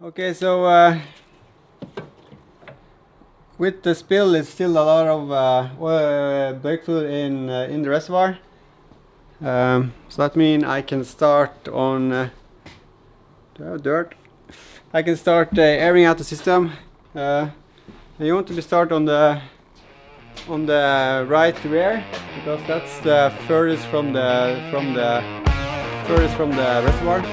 Okay, so with the spill, it's still a lot of brake fluid in the reservoir. So that means I can start on dirt. I can start airing out the system. You want to be start on the right rear, because that's the furthest from the reservoir.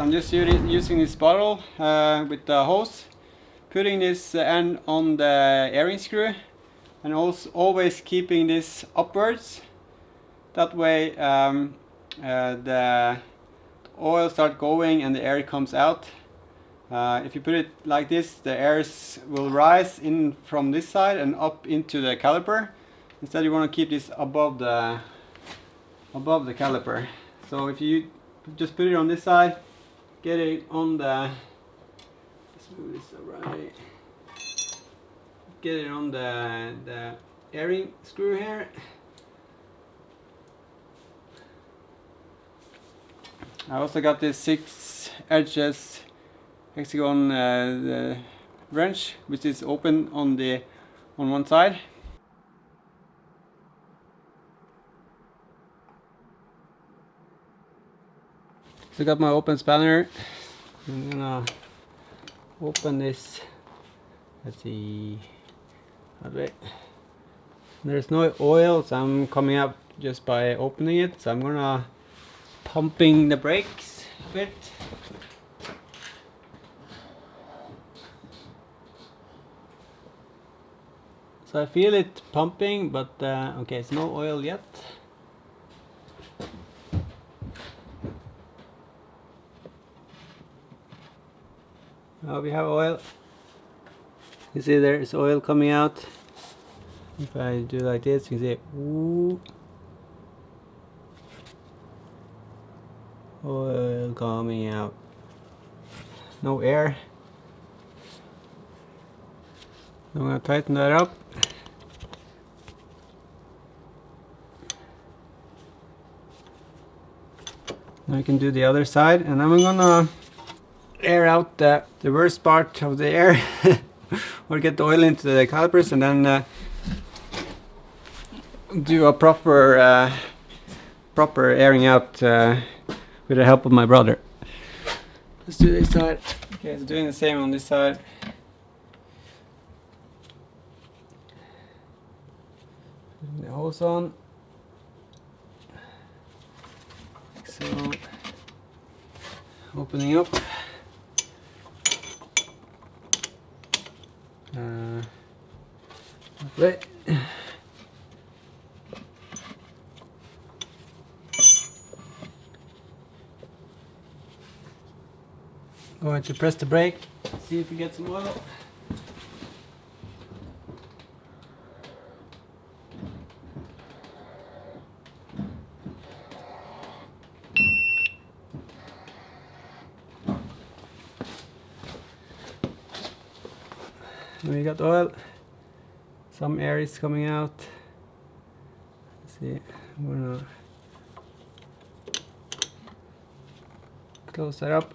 I'm just using this bottle with the hose, putting this end on the airing screw, and also always keeping this upwards. That way the oil starts going and the air comes out. If you put it like this, the air will rise in from this side and up into the caliper. Instead, you want to keep this above the caliper. So if you just put it on this side, get it on the, let's move this right, get it on the airing screw here. I also got this 6 edges hexagon wrench, which is open on one side. So I got my open spanner. I'm gonna open this. Let's see. There's no oil, so I'm coming up just by opening it. So I'm gonna pumping the brakes a bit. So I feel it pumping, but okay, it's no oil yet. Now we have oil. You see there is oil coming out. If I do like this, you can see, ooh, oil coming out. No air. I'm going to tighten that up. Now I can do the other side, and I'm going to air out the worst part of the air or get the oil into the calipers, and then do a proper airing out with the help of my brother. Let's do this side. Okay, so doing the same on this side. Putting the hose on. Like so. Opening up. Right. Going to press the brake, see if we get some oil. And we got oil. Some air is coming out. Let's see, I'm gonna close that up.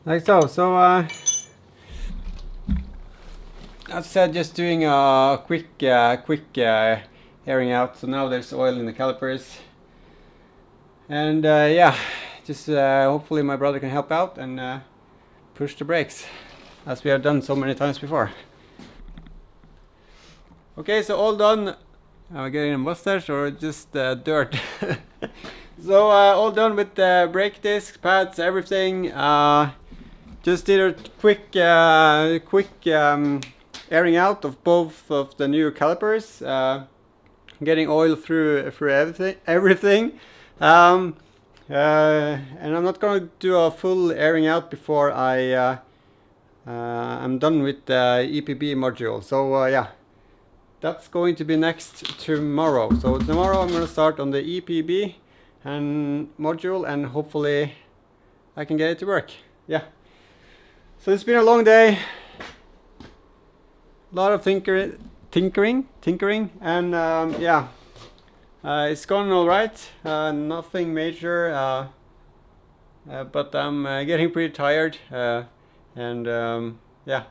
Like so. So as said, just doing a quick airing out. So now there's oil in the calipers, and yeah, just hopefully my brother can help out and push the brakes, as we have done so many times before. Okay, so all done. Am I getting a mustache or just dirt? So all done with the brake discs, pads, everything. Just did a quick airing out of both of the new calipers. Getting oil through everything. And I'm not going to do a full airing out before I'm done with the EPB module. So yeah, that's going to be next tomorrow. So tomorrow I'm going to start on the EPB and module, and hopefully I can get it to work. Yeah. So it's been a long day. A lot of tinkering, and yeah, it's gone all right. Nothing major, but I'm getting pretty tired, and yeah,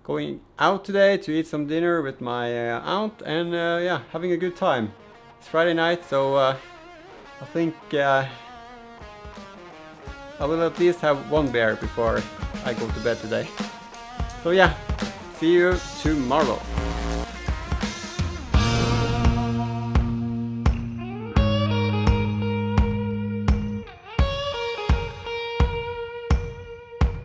going out today to eat some dinner with my aunt, and yeah, having a good time. It's Friday night, so I think I will at least have one beer before I go to bed today. So yeah, see you tomorrow.